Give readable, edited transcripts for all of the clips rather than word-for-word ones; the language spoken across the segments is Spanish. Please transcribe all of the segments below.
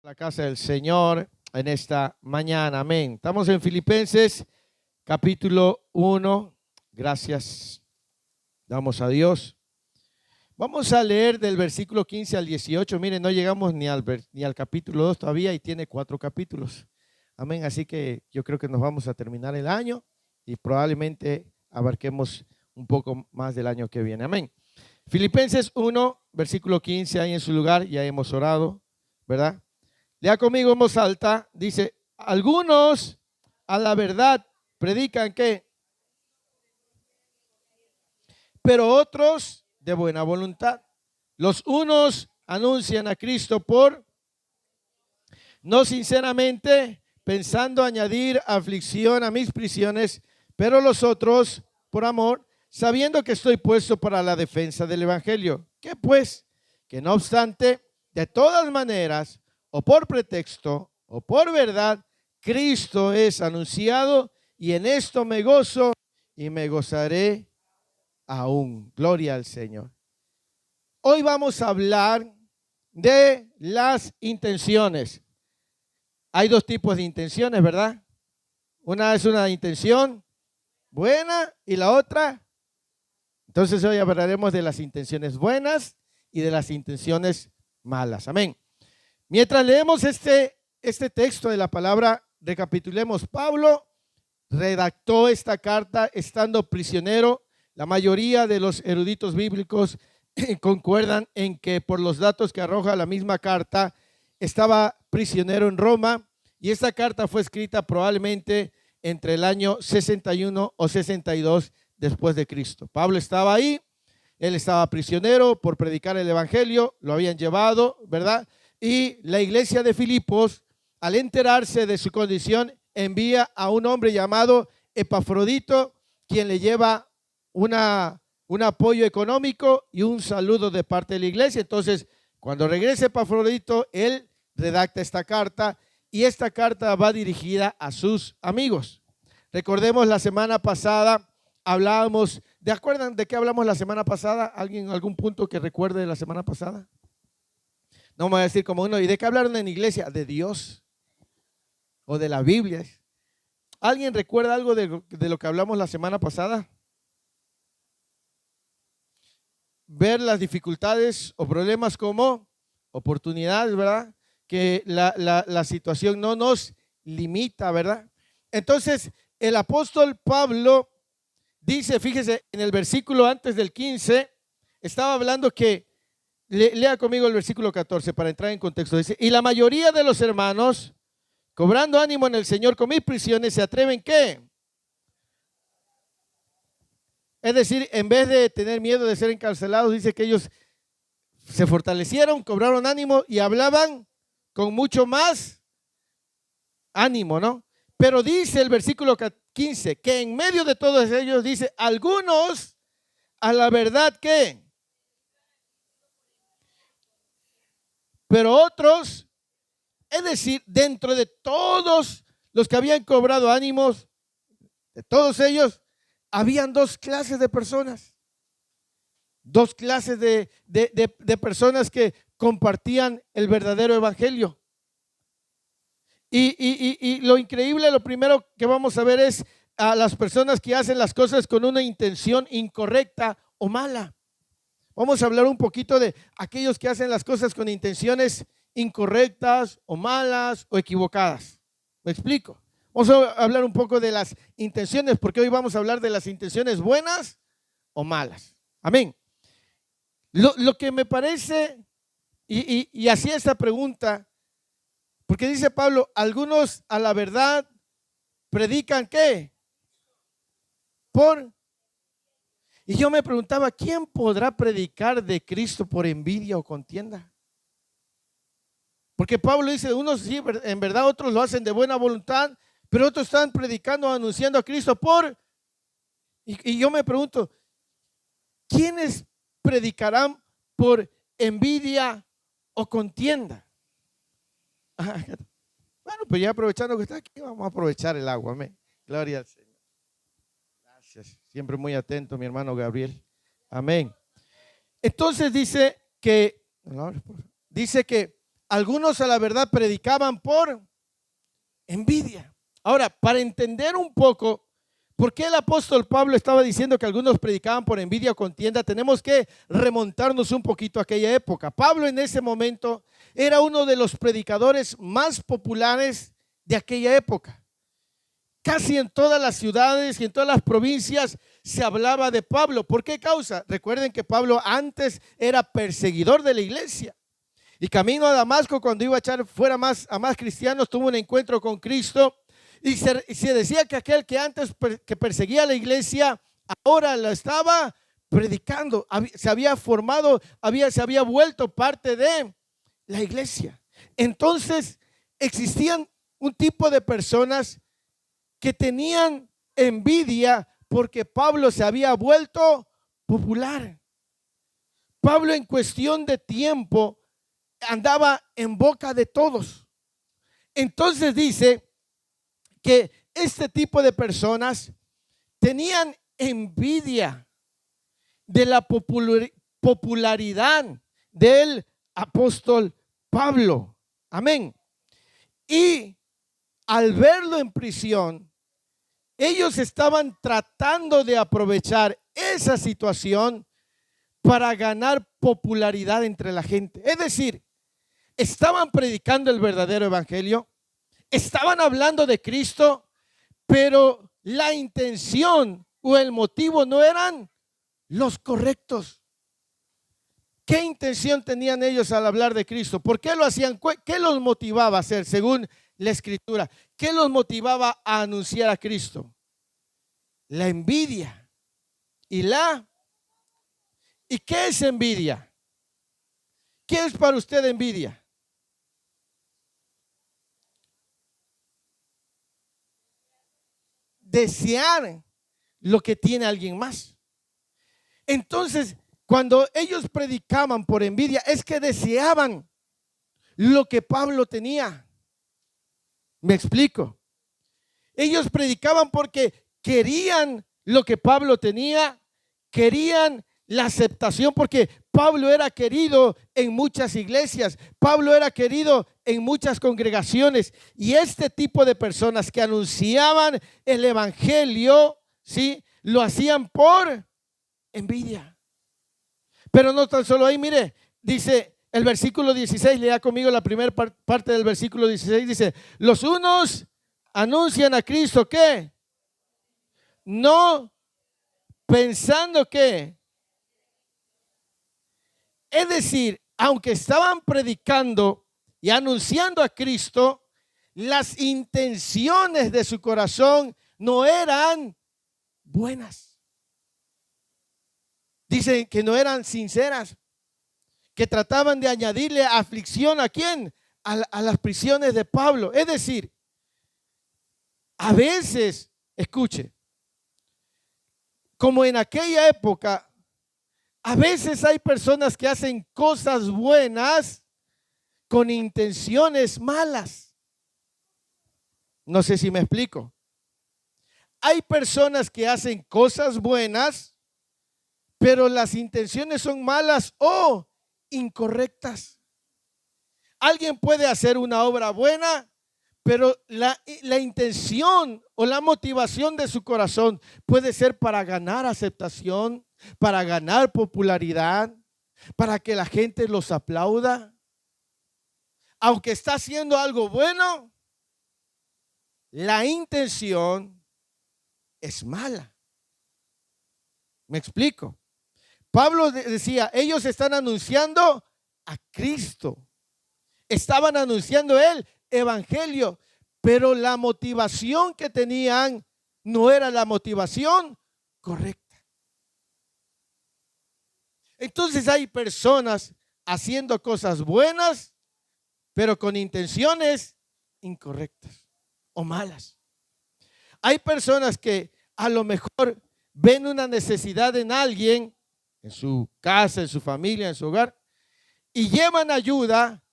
La casa del Señor en esta mañana, amén. Estamos en Filipenses capítulo 1, gracias damos a Dios. Vamos a leer del versículo 15 al 18, miren, no llegamos ni al capítulo 2 todavía y tiene 4 capítulos, amén. Así que yo creo que nos vamos a terminar el año y probablemente abarquemos un poco más del año que viene, amén. Filipenses 1, versículo 15, ahí en su lugar, ya hemos orado, ¿verdad? Lea conmigo en voz alta, dice, algunos a la verdad predican que, pero otros de buena voluntad. Los unos anuncian a Cristo no sinceramente, pensando añadir aflicción a mis prisiones, pero los otros por amor, sabiendo que estoy puesto para la defensa del evangelio. ¿Qué pues? Que no obstante, de todas maneras, o por pretexto, o por verdad, Cristo es anunciado, y en esto me gozo y me gozaré aún. Gloria al Señor. Hoy vamos a hablar de las intenciones. Hay dos tipos de intenciones, ¿verdad? Una es una intención buena y la otra. Entonces hoy hablaremos de las intenciones buenas y de las intenciones malas. Amén. Mientras leemos este texto de la palabra, recapitulemos. Pablo redactó esta carta estando prisionero. La mayoría de los eruditos bíblicos concuerdan en que por los datos que arroja la misma carta, estaba prisionero en Roma, y esta carta fue escrita probablemente entre el año 61 o 62 después de Cristo. Pablo estaba ahí, él estaba prisionero por predicar el evangelio, lo habían llevado, ¿verdad? Y la iglesia de Filipos, al enterarse de su condición, envía a un hombre llamado Epafrodito, quien le lleva un apoyo económico y un saludo de parte de la iglesia. Entonces, cuando regrese Epafrodito, él redacta esta carta, y esta carta va dirigida a sus amigos. Recordemos, la semana pasada hablábamos, ¿de acuerdan de qué hablamos la semana pasada? ¿Alguien, algún punto que recuerde de la semana pasada? No me voy a decir como uno, ¿y de qué hablaron en la iglesia? De Dios o de la Biblia. ¿Alguien recuerda algo de lo que hablamos la semana pasada? Ver las dificultades o problemas como oportunidades, ¿verdad? Que la situación no nos limita, ¿verdad? Entonces, el apóstol Pablo dice, fíjese, en el versículo antes del 15, estaba hablando que, lea conmigo el versículo 14 para entrar en contexto. Dice, y la mayoría de los hermanos, cobrando ánimo en el Señor con mis prisiones, se atreven, ¿qué? Es decir, en vez de tener miedo de ser encarcelados, dice que ellos se fortalecieron, cobraron ánimo y hablaban con mucho más ánimo, ¿no? Pero dice el versículo 15, que en medio de todos ellos dice, algunos a la verdad que, pero otros, es decir, dentro de todos los que habían cobrado ánimos, de todos ellos, habían dos clases de personas. Dos clases de personas que compartían el verdadero evangelio. Y lo increíble, lo primero que vamos a ver es a las personas que hacen las cosas con una intención incorrecta o mala. Vamos a hablar un poquito de aquellos que hacen las cosas con intenciones incorrectas o malas o equivocadas. ¿Me explico? Vamos a hablar un poco de las intenciones, porque hoy vamos a hablar de las intenciones buenas o malas. Amén. Lo que me parece, y hacía esta pregunta, porque dice Pablo, algunos a la verdad predican ¿qué? Y yo me preguntaba, ¿quién podrá predicar de Cristo por envidia o contienda? Porque Pablo dice, unos sí, en verdad, otros lo hacen de buena voluntad, pero otros están predicando, anunciando a Cristo y yo me pregunto, ¿quiénes predicarán por envidia o contienda? Bueno, pues ya aprovechando que está aquí, vamos a aprovechar el agua. Amén. Gloria al Señor. Gracias. Siempre muy atento, mi hermano Gabriel. Amén. Entonces dice que algunos a la verdad predicaban por envidia. Ahora, para entender un poco por qué el apóstol Pablo estaba diciendo que algunos predicaban por envidia o contienda, tenemos que remontarnos un poquito a aquella época. Pablo en ese momento era uno de los predicadores más populares de aquella época. Casi en todas las ciudades y en todas las provincias se hablaba de Pablo. ¿Por qué causa? Recuerden que Pablo antes era perseguidor de la iglesia. Y camino a Damasco, cuando iba a echar fuera a más cristianos, tuvo un encuentro con Cristo. Y se decía que aquel que antes que perseguía a la iglesia, ahora la estaba predicando. Se había formado, se había vuelto parte de la iglesia. Entonces existían un tipo de personas que tenían envidia porque Pablo se había vuelto popular. Pablo en cuestión de tiempo andaba en boca de todos. Entonces dice que este tipo de personas tenían envidia de la popularidad del apóstol Pablo. Amén. Y al verlo en prisión, ellos estaban tratando de aprovechar esa situación para ganar popularidad entre la gente. Es decir, estaban predicando el verdadero evangelio, estaban hablando de Cristo, pero la intención o el motivo no eran los correctos. ¿Qué intención tenían ellos al hablar de Cristo? ¿Por qué lo hacían? ¿Qué los motivaba a hacer según la Escritura? ¿Qué los motivaba a anunciar a Cristo? La envidia. ¿Y qué es envidia? ¿Qué es para usted envidia? Desear lo que tiene alguien más. Entonces, cuando ellos predicaban por envidia, es que deseaban lo que Pablo tenía. ¿Me explico? Ellos predicaban porque querían lo que Pablo tenía, querían la aceptación, porque Pablo era querido en muchas iglesias, Pablo era querido en muchas congregaciones, y este tipo de personas que anunciaban el evangelio, ¿sí?, lo hacían por envidia. Pero no tan solo ahí, mire, dice el versículo 16, lea conmigo la primera parte del versículo 16, dice: los unos anuncian a Cristo, ¿qué? No pensando que, es decir, aunque estaban predicando y anunciando a Cristo, las intenciones de su corazón no eran buenas. Dicen que no eran sinceras, que trataban de añadirle aflicción ¿a quién? A las prisiones de Pablo. Es decir, a veces, escuche, como en aquella época, a veces hay personas que hacen cosas buenas con intenciones malas. No sé si me explico. Hay personas que hacen cosas buenas, pero las intenciones son malas o incorrectas. Alguien puede hacer una obra buena, pero la intención o la motivación de su corazón puede ser para ganar aceptación, para ganar popularidad, para que la gente los aplauda. Aunque está haciendo algo bueno, la intención es mala. ¿Me explico? Pablo decía, ellos están anunciando a Cristo. Estaban anunciando el evangelio, pero la motivación que tenían no era la motivación correcta. Entonces hay personas haciendo cosas buenas, pero con intenciones incorrectas o malas. Hay personas que a lo mejor ven una necesidad en alguien, en su casa, en su familia, en su hogar, y llevan ayuda,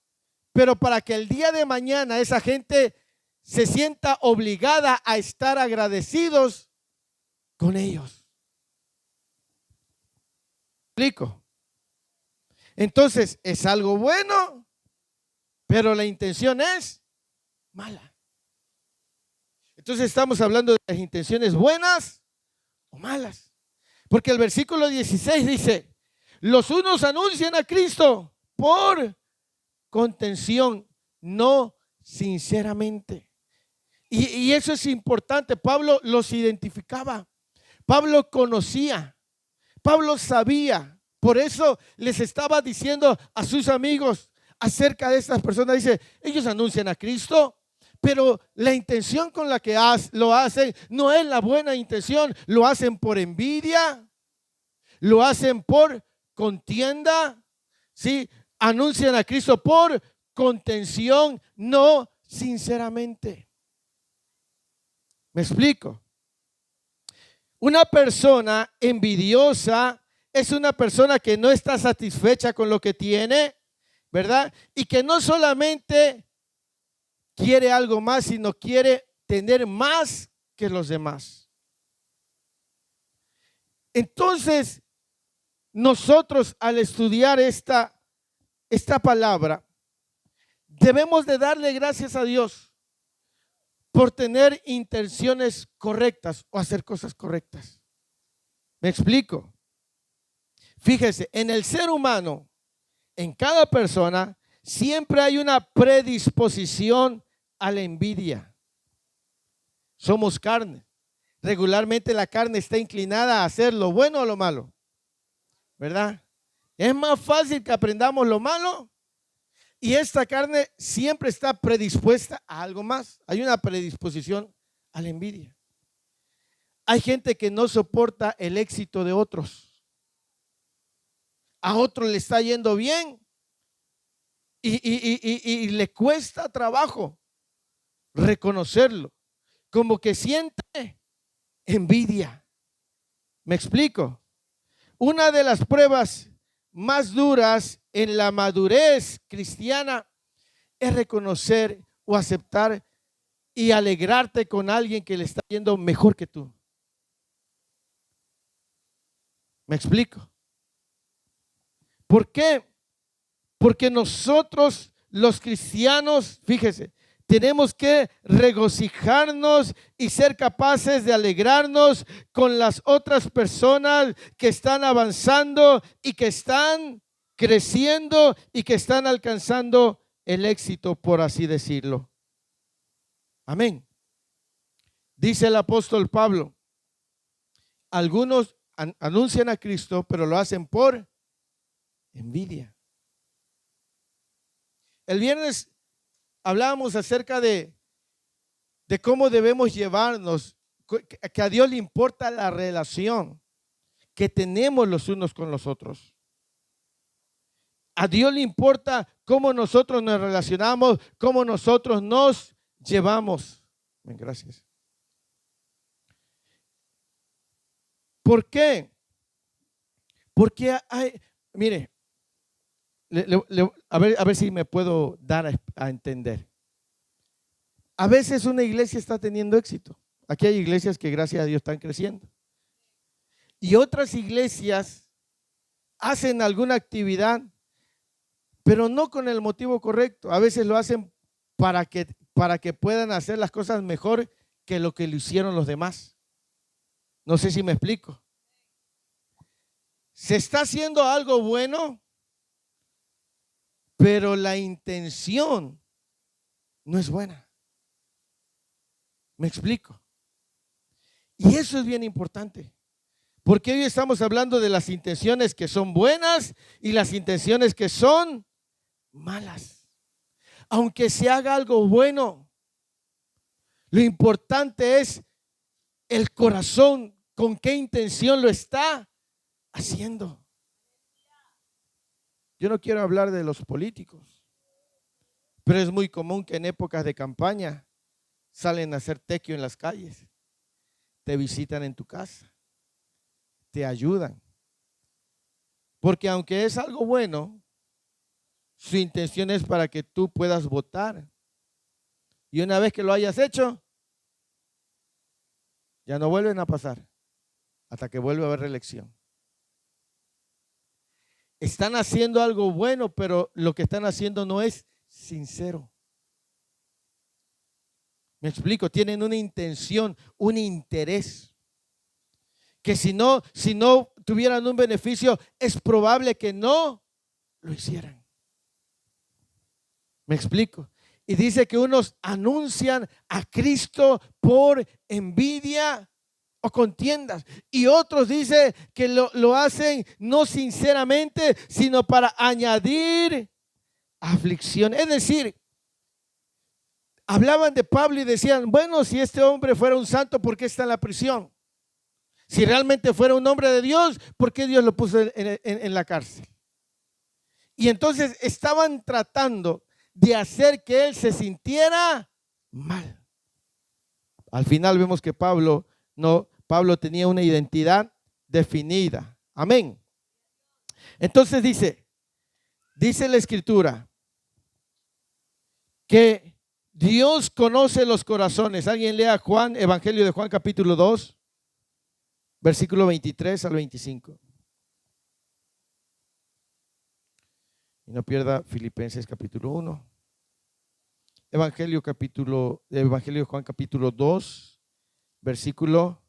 pero para que el día de mañana esa gente se sienta obligada a estar agradecidos con ellos. ¿Me explico? Entonces, ¿es algo bueno pero la intención es mala. Entonces estamos hablando de las intenciones buenas o malas. Porque el versículo 16 dice, los unos anuncian a Cristo por contención, no sinceramente. Y eso es importante. Pablo los identificaba. Pablo conocía. Pablo sabía. Por eso les estaba diciendo a sus amigos acerca de estas personas. Dice, ellos anuncian a Cristo, pero la intención con la que lo hacen no es la buena intención. Lo hacen por envidia, lo hacen por contienda, ¿sí? Anuncian a Cristo por contención, no sinceramente. ¿Me explico? Una persona envidiosa es una persona que no está satisfecha con lo que tiene, ¿verdad? Y que no solamente quiere algo más, sino quiere tener más que los demás. Entonces, nosotros al estudiar esta palabra, debemos de darle gracias a Dios por tener intenciones correctas o hacer cosas correctas. ¿Me explico? Fíjese, en el ser humano, en cada persona, siempre hay una predisposición a la envidia. Somos carne. Regularmente la carne está inclinada a hacer lo bueno o lo malo, ¿verdad? Es más fácil que aprendamos lo malo. Y esta carne siempre está predispuesta a algo más. Hay una predisposición a la envidia. Hay gente que no soporta el éxito de otros. A otro le está yendo bien y le cuesta trabajo reconocerlo. Como que siente envidia. ¿Me explico? Una de las pruebas más duras en la madurez cristiana es reconocer o aceptar y alegrarte con alguien que le está yendo mejor que tú. ¿Me explico? ¿Por qué? Porque nosotros los cristianos, fíjese, tenemos que regocijarnos y ser capaces de alegrarnos con las otras personas que están avanzando y que están creciendo y que están alcanzando el éxito, por así decirlo. Amén. Dice el apóstol Pablo, algunos anuncian a Cristo, pero lo hacen por envidia. El viernes hablábamos acerca de cómo debemos llevarnos, que a Dios le importa la relación que tenemos los unos con los otros. A Dios le importa cómo nosotros nos relacionamos, cómo nosotros nos llevamos. Bien, gracias. ¿Por qué? Porque mire, a ver si me puedo dar a entender. A veces una iglesia está teniendo éxito. Aquí hay iglesias que gracias a Dios están creciendo. Y otras iglesias hacen alguna actividad, pero no con el motivo correcto. A veces lo hacen para que puedan hacer las cosas mejor que lo que lo hicieron los demás. No sé si me explico. Se está haciendo algo bueno, pero la intención no es buena. ¿Me explico? Y eso es bien importante, porque hoy estamos hablando de las intenciones que son buenas y las intenciones que son malas. Aunque se haga algo bueno, lo importante es el corazón, con qué intención lo está haciendo. Yo no quiero hablar de los políticos, pero es muy común que en épocas de campaña salen a hacer tequio en las calles, te visitan en tu casa, te ayudan. Porque aunque es algo bueno, su intención es para que tú puedas votar. Y una vez que lo hayas hecho, ya no vuelven a pasar hasta que vuelva a haber reelección. Están haciendo algo bueno, pero lo que están haciendo no es sincero. Me explico, tienen una intención, un interés. Que si no tuvieran un beneficio, es probable que no lo hicieran. Me explico. Y dice que unos anuncian a Cristo por envidia o contiendas. Y otros dice que lo hacen no sinceramente, sino para añadir aflicción. Es decir, hablaban de Pablo y decían, bueno, si este hombre fuera un santo, ¿por qué está en la prisión? Si realmente fuera un hombre de Dios, ¿por qué Dios lo puso en la cárcel? Y entonces estaban tratando de hacer que él se sintiera mal. Al final vemos que Pablo tenía una identidad definida. Amén. Entonces dice la Escritura que Dios conoce los corazones. Alguien lea Juan, Evangelio de Juan capítulo 2, versículo 23 al 25. Y no pierda Filipenses capítulo 1. Evangelio de Juan capítulo 2, versículo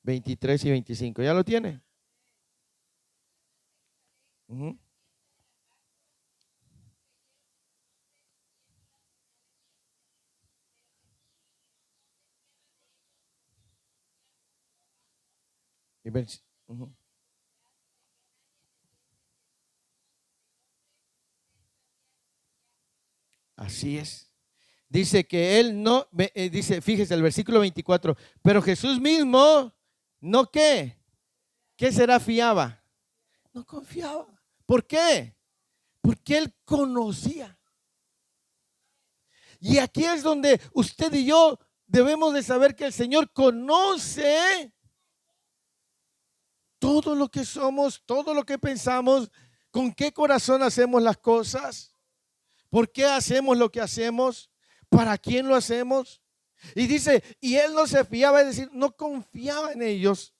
23 y 25. ¿Ya lo tiene? Uh-huh. Uh-huh. Así es. Dice que él no, dice, fíjese el versículo 24, pero Jesús mismo, ¿no qué? ¿Qué será fiaba? No confiaba. ¿Por qué? Porque él conocía. Y aquí es donde usted y yo debemos de saber que el Señor conoce todo lo que somos, todo lo que pensamos, con qué corazón hacemos las cosas, por qué hacemos lo que hacemos, para quién lo hacemos. Y dice, y él no se fiaba, es decir, no confiaba en ellos,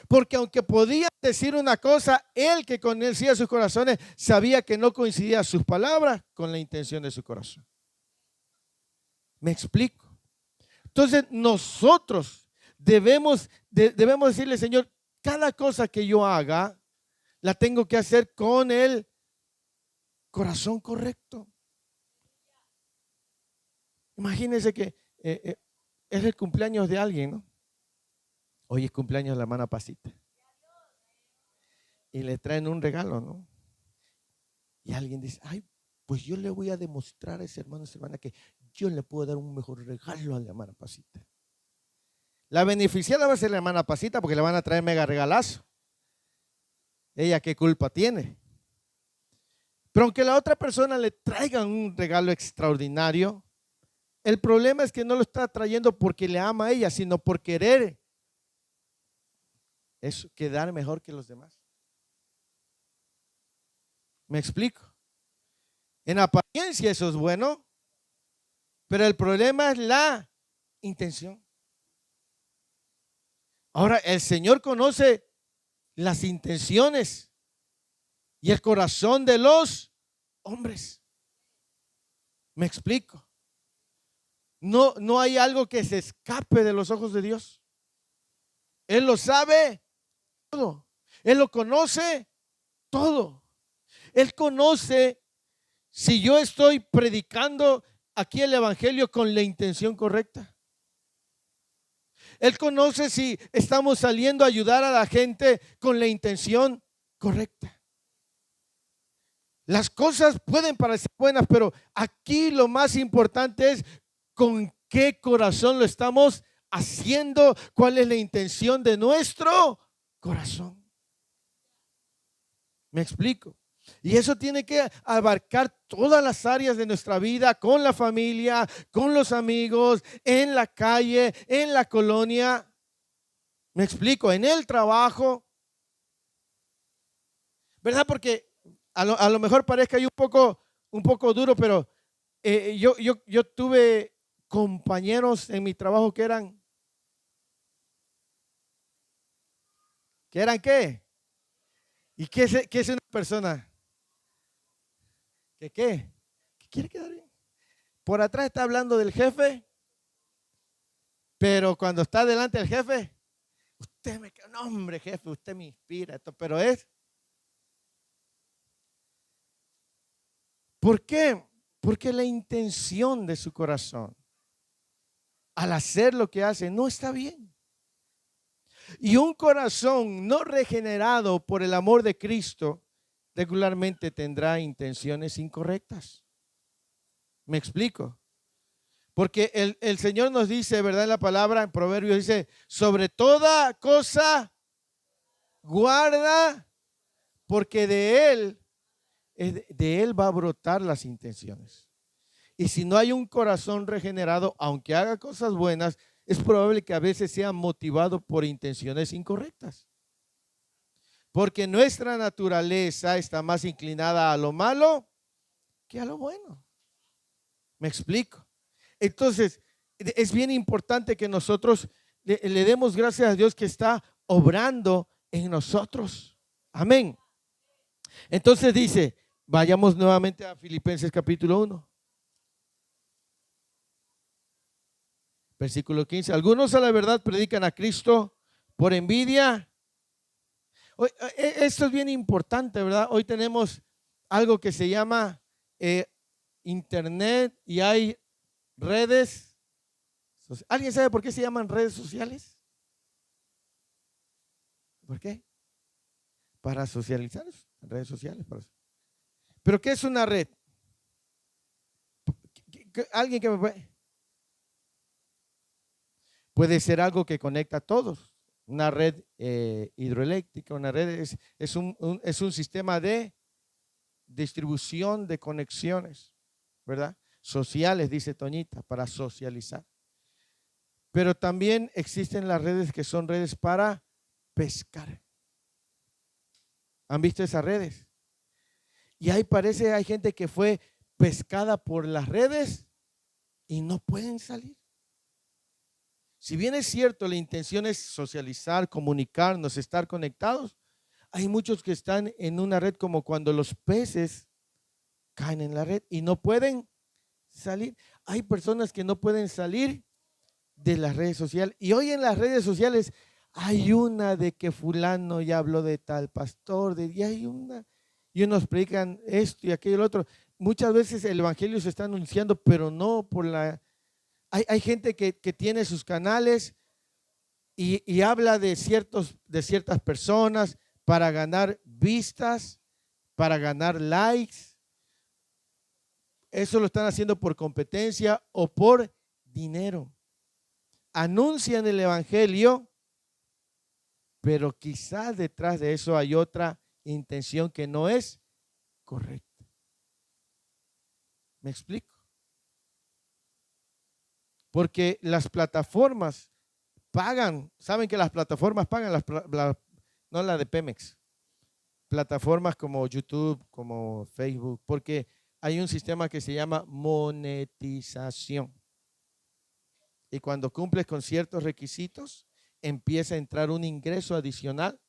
porque aunque podía decir una cosa, él que conocía sus corazones, sabía que no coincidían sus palabras con la intención de su corazón. ¿Me explico? Entonces nosotros debemos decirle, Señor, cada cosa que yo haga, la tengo que hacer con el corazón correcto. Imagínense que es el cumpleaños de alguien, ¿no? Hoy es cumpleaños de la hermana Pasita. Y le traen un regalo, ¿no? Y alguien dice, ay, pues yo le voy a demostrar a ese hermano, a esa hermana, que yo le puedo dar un mejor regalo a la hermana Pasita. La beneficiada va a ser la hermana Pasita porque le van a traer mega regalazo. Ella qué culpa tiene. Pero aunque la otra persona le traiga un regalo extraordinario, el problema es que no lo está trayendo porque le ama a ella, sino por querer quedar mejor que los demás. ¿Me explico? En apariencia eso es bueno, pero el problema es la intención. Ahora, el Señor conoce las intenciones y el corazón de los hombres. ¿Me explico? No hay algo que se escape de los ojos de Dios. Él lo sabe todo. Él lo conoce todo. Él conoce si yo estoy predicando aquí el evangelio con la intención correcta. Él conoce si estamos saliendo a ayudar a la gente con la intención correcta. Las cosas pueden parecer buenas, pero aquí lo más importante es con qué corazón lo estamos haciendo, cuál es la intención de nuestro corazón. ¿Me explico? Y eso tiene que abarcar todas las áreas de nuestra vida, con la familia, con los amigos, en la calle, en la colonia. ¿Me explico? En el trabajo. ¿Verdad? Porque a lo mejor parezca ahí un poco duro, pero yo tuve compañeros en mi trabajo que eran ¿qué? ¿Y qué es una persona? ¿Qué qué? ¿Qué quiere quedar bien? Por atrás está hablando del jefe, pero cuando está delante del jefe, usted me, no hombre jefe, usted me inspira, esto, pero es. ¿Por qué? Porque la intención de su corazón al hacer lo que hace no está bien. Y un corazón no regenerado por el amor de Cristo regularmente tendrá intenciones incorrectas. ¿Me explico? Porque el Señor nos dice, ¿verdad? En la palabra, en Proverbios dice, sobre toda cosa guarda, porque de él va a brotar las intenciones. Y si no hay un corazón regenerado, aunque haga cosas buenas, es probable que a veces sea motivado por intenciones incorrectas. Porque nuestra naturaleza está más inclinada a lo malo que a lo bueno. ¿Me explico? Entonces, es bien importante que nosotros le demos gracias a Dios que está obrando en nosotros. Amén. Entonces dice, vayamos nuevamente a Filipenses capítulo 1. Versículo 15. Algunos a la verdad predican a Cristo por envidia. Esto es bien importante, ¿verdad? Hoy tenemos algo que se llama Internet y hay redes. ¿Alguien sabe por qué se llaman redes sociales? ¿Por qué? Para socializar, redes sociales. ¿Pero qué es una red? ¿Alguien que me puede? Puede ser algo que conecta a todos. Una red hidroeléctrica, una red es un sistema de distribución de conexiones, ¿verdad? Sociales, dice Toñita, para socializar. Pero también existen las redes que son redes para pescar. ¿Han visto esas redes? Y ahí hay gente que fue pescada por las redes y no pueden salir. Si bien es cierto, la intención es socializar, comunicarnos, estar conectados, hay muchos que están en una red como cuando los peces caen en la red y no pueden salir. Hay personas que no pueden salir de las redes sociales. Y hoy en las redes sociales hay una de que fulano ya habló de tal pastor, y hay una, y unos predican esto y aquello y lo otro. Muchas veces el evangelio se está anunciando, pero no por la... Hay gente que tiene sus canales y habla de ciertas personas para ganar vistas, para ganar likes. Eso lo están haciendo por competencia o por dinero. Anuncian el evangelio, pero quizás detrás de eso hay otra intención que no es correcta. ¿Me explico? Porque las plataformas pagan, saben que las plataformas pagan, no la de Pemex, plataformas como YouTube, como Facebook, porque hay un sistema que se llama monetización. Y cuando cumples con ciertos requisitos, empieza a entrar un ingreso adicional.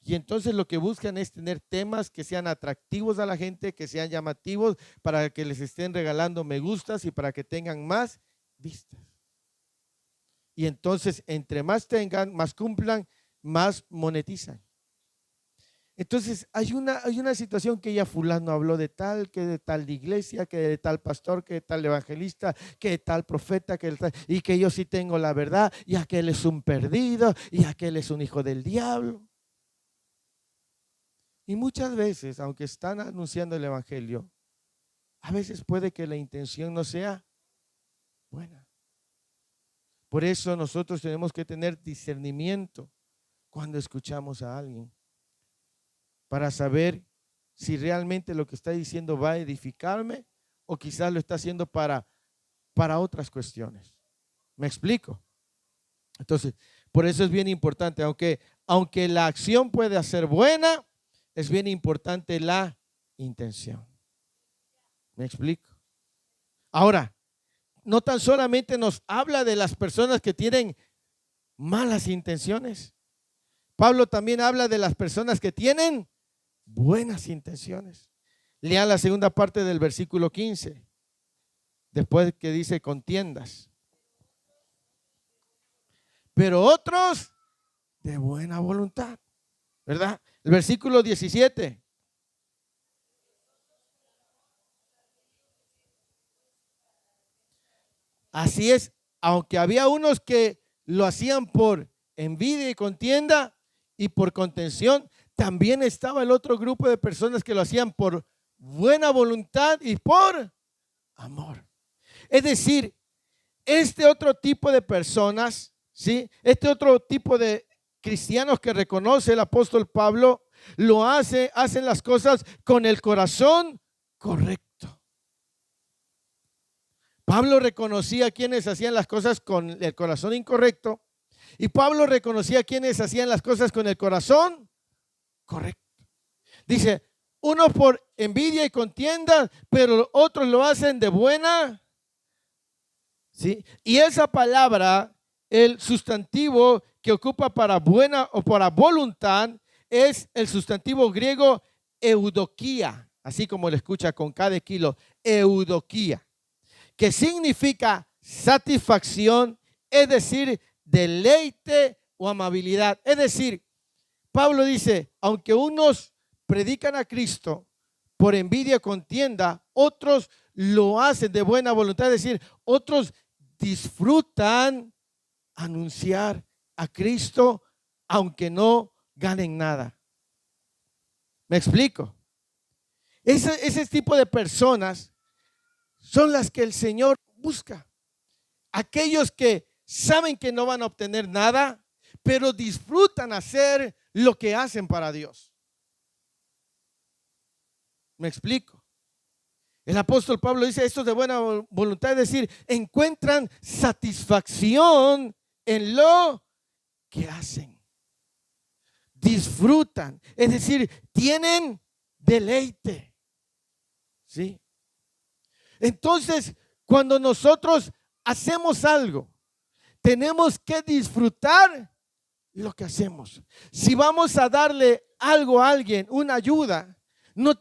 Y entonces lo que buscan es tener temas que sean atractivos a la gente, que sean llamativos, para que les estén regalando me gustas y para que tengan más vistas. Y entonces, entre más tengan, más cumplan, más monetizan. Entonces, hay una situación que ya fulano habló de tal, que de tal iglesia, que de tal pastor, que de tal evangelista, que de tal profeta, y que yo sí tengo la verdad, y aquel es un perdido, y aquel es un hijo del diablo. Y muchas veces, aunque están anunciando el evangelio, a veces puede que la intención no sea buena. Por eso nosotros tenemos que tener discernimiento cuando escuchamos a alguien, para saber si realmente lo que está diciendo va a edificarme o quizás lo está haciendo para otras cuestiones. ¿Me explico? Entonces, por eso es bien importante, aunque la acción puede ser buena, es bien importante la intención. ¿Me explico? Ahora, no tan solamente nos habla de las personas que tienen malas intenciones. Pablo también habla de las personas que tienen buenas intenciones. Lean la segunda parte del versículo 15, después que dice contiendas. Pero otros de buena voluntad, ¿verdad? El versículo 17. Así es, aunque había unos que lo hacían por envidia y contienda y por contención, también estaba el otro grupo de personas que lo hacían por buena voluntad y por amor. Es decir, este otro tipo de personas, ¿sí? Este otro tipo de cristianos que reconoce el apóstol Pablo, hacen las cosas con el corazón correcto. Pablo reconocía a quienes hacían las cosas con el corazón incorrecto y Pablo reconocía a quienes hacían las cosas con el corazón correcto. Dice, unos por envidia y contienda, pero otros lo hacen de buena. ¿Sí? Y esa palabra, el sustantivo que ocupa para buena o para voluntad, es el sustantivo griego eudoquía, así como lo escucha con cada kilo, eudoquía, que significa satisfacción, es decir, deleite o amabilidad. Es decir, Pablo dice, aunque unos predican a Cristo por envidia o contienda, otros lo hacen de buena voluntad, es decir, otros disfrutan anunciar a Cristo aunque no ganen nada. ¿Me explico? Ese tipo de personas son las que el Señor busca. Aquellos que saben que no van a obtener nada, pero disfrutan hacer lo que hacen para Dios. ¿Me explico? El apóstol Pablo dice esto de buena voluntad, es decir, encuentran satisfacción en lo que hacen. Disfrutan, es decir, tienen deleite. ¿Sí? Entonces, cuando nosotros hacemos algo, tenemos que disfrutar lo que hacemos. Si vamos a darle algo a alguien, una ayuda, no nos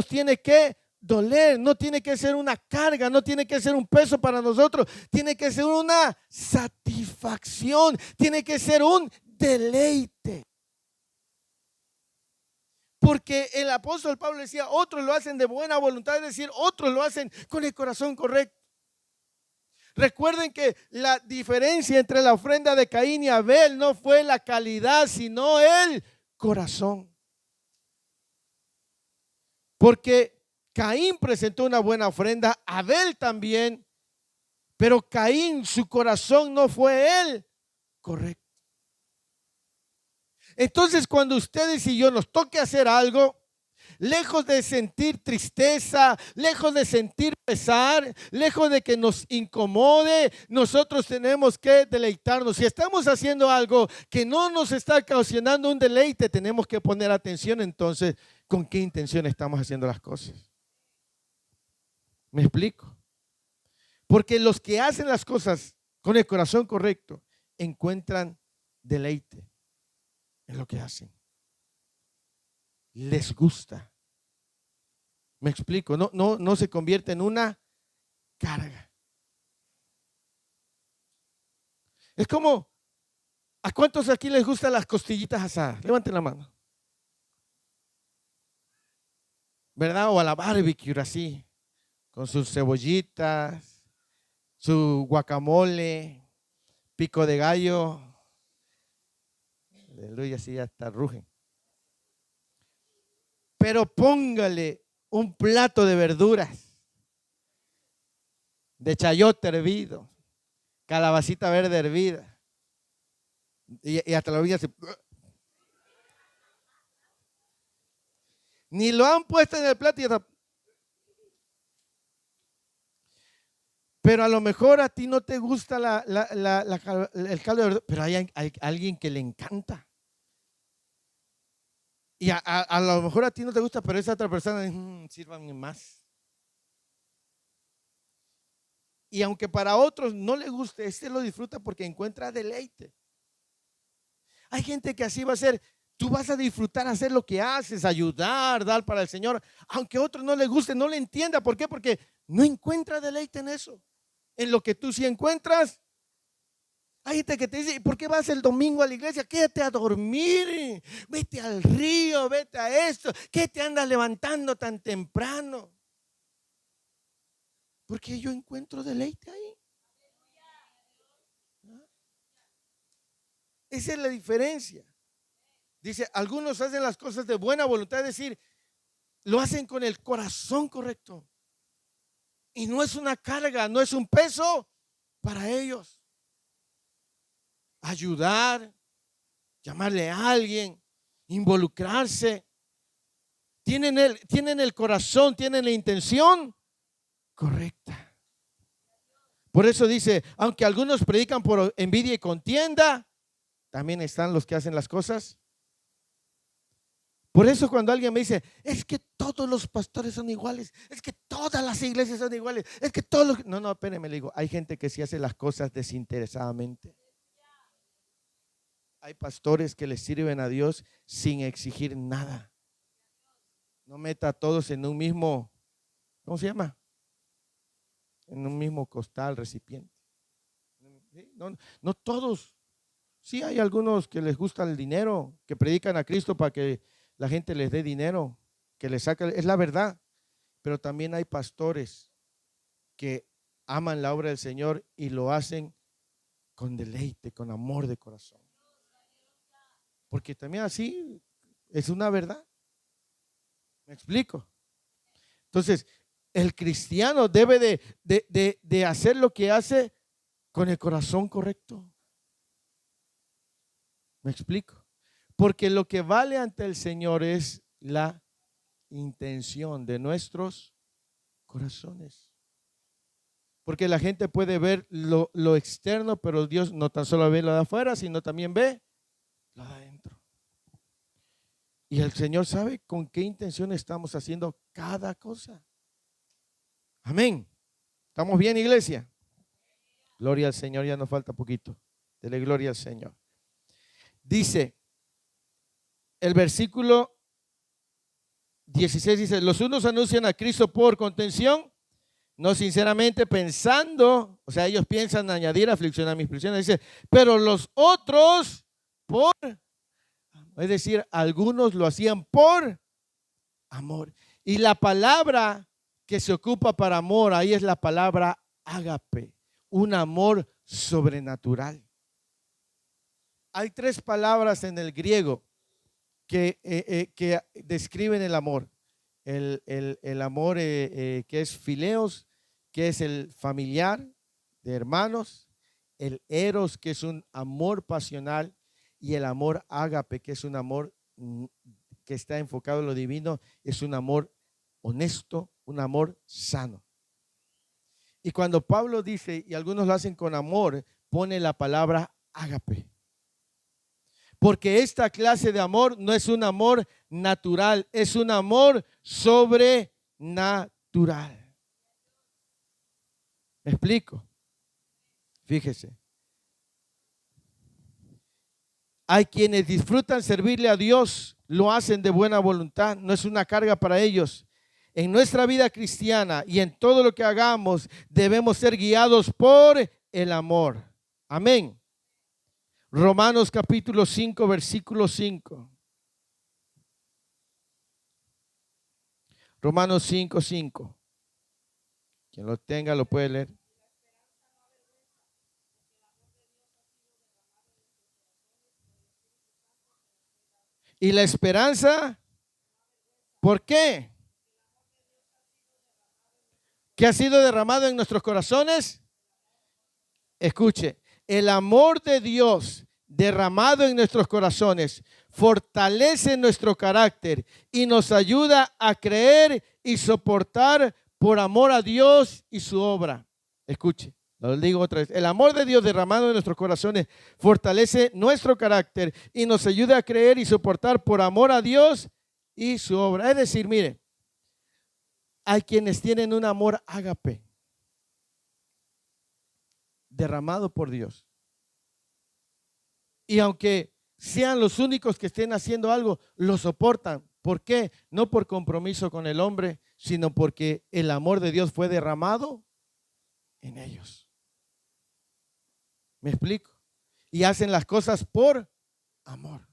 tiene que doler, no tiene que ser una carga, no tiene que ser un peso para nosotros, tiene que ser una satisfacción, tiene que ser un deleite. Porque el apóstol Pablo decía, otros lo hacen de buena voluntad, es decir, otros lo hacen con el corazón correcto. Recuerden que la diferencia entre la ofrenda de Caín y Abel no fue la calidad, sino el corazón. Porque Caín presentó una buena ofrenda, Abel también, pero Caín, su corazón no fue el correcto. Entonces, cuando ustedes y yo nos toque hacer algo, lejos de sentir tristeza, lejos de sentir pesar, lejos de que nos incomode, nosotros tenemos que deleitarnos. Si estamos haciendo algo que no nos está ocasionando un deleite, tenemos que poner atención entonces con qué intención estamos haciendo las cosas. ¿Me explico? Porque los que hacen las cosas con el corazón correcto encuentran deleite en lo que hacen. Les gusta. Me explico, no se convierte en una carga. Es como, ¿a cuántos aquí les gustan las costillitas asadas? Levanten la mano. ¿Verdad? O a la barbecue así, con sus cebollitas, su guacamole, pico de gallo. Aleluya, así hasta rugen. Pero póngale un plato de verduras, de chayote hervido, calabacita verde hervida, y hasta la orilla se... Ni lo han puesto en el plato y hasta... Pero a lo mejor a ti no te gusta el caldo de verdura, pero hay alguien que le encanta. Y a lo mejor a ti no te gusta, pero esa otra persona, sírvanme más. Y aunque para otros no le guste, lo disfruta porque encuentra deleite. Hay gente que así va a ser. Tú vas a disfrutar hacer lo que haces, ayudar, dar para el Señor, aunque a otro no le guste, no le entienda. ¿Por qué? Porque no encuentra deleite en eso. En lo que tú sí encuentras. Hay gente que te dice, ¿y por qué vas el domingo a la iglesia? Quédate a dormir, vete al río, vete a esto. ¿Qué te andas levantando tan temprano? Porque yo encuentro deleite ahí. Esa es la diferencia. Dice, algunos hacen las cosas de buena voluntad, es decir, lo hacen con el corazón correcto. Y no es una carga, no es un peso para ellos. Ayudar, llamarle a alguien, involucrarse. Tienen el corazón, tienen la intención correcta. Por eso dice, aunque algunos predican por envidia y contienda, también están los que hacen las cosas. Por eso cuando alguien me dice, es que todos los pastores son iguales, es que todas las iglesias son iguales, es que todos los... No, espérenme, le digo, hay gente que sí hace las cosas desinteresadamente. Hay pastores que le sirven a Dios sin exigir nada. No meta a todos en un mismo, ¿cómo se llama? En un mismo costal, recipiente. No todos. Sí hay algunos que les gusta el dinero, que predican a Cristo para que la gente les dé dinero, que les saca, es la verdad. Pero también hay pastores que aman la obra del Señor y lo hacen con deleite, con amor de corazón. Porque también así es una verdad. ¿Me explico? Entonces, el cristiano debe de hacer lo que hace con el corazón correcto. ¿Me explico? Porque lo que vale ante el Señor es la intención de nuestros corazones. Porque la gente puede ver lo externo, pero Dios no tan solo ve lo de afuera, sino también ve lo de adentro. Y el Señor sabe con qué intención estamos haciendo cada cosa. Amén. ¿Estamos bien, iglesia? Gloria al Señor, ya nos falta poquito. Dele gloria al Señor. Dice, el versículo 16 dice, los unos anuncian a Cristo por contención, no sinceramente pensando, o sea, ellos piensan añadir aflicción a mis prisiones, dice, pero los otros por, es decir, algunos lo hacían por amor. Y la palabra que se ocupa para amor, ahí es la palabra ágape, un amor sobrenatural. Hay tres palabras en el griego que describen el amor. El amor que es fileos, que es el familiar de hermanos, el eros, que es un amor pasional, y el amor ágape, que es un amor que está enfocado en lo divino, es un amor honesto, un amor sano. Y cuando Pablo dice, y algunos lo hacen con amor, pone la palabra ágape. Porque esta clase de amor no es un amor natural, es un amor sobrenatural. ¿Me explico? Fíjese. Hay quienes disfrutan servirle a Dios, lo hacen de buena voluntad, no es una carga para ellos. En nuestra vida cristiana y en todo lo que hagamos debemos ser guiados por el amor. Amén. Romanos capítulo 5, versículo 5. Romanos 5, 5. Quien lo tenga lo puede leer. Y la esperanza, ¿por qué? ¿Qué ha sido derramado en nuestros corazones? Escuche, el amor de Dios derramado en nuestros corazones fortalece nuestro carácter y nos ayuda a creer y soportar por amor a Dios y su obra. Escuche, lo digo otra vez. El amor de Dios derramado en nuestros corazones fortalece nuestro carácter y nos ayuda a creer y soportar por amor a Dios y su obra. Es decir, mire, hay quienes tienen un amor ágape derramado por Dios. Y aunque sean los únicos que estén haciendo algo, lo soportan. ¿Por qué? No por compromiso con el hombre, sino porque el amor de Dios fue derramado en ellos. ¿Me explico? Y hacen las cosas por amor.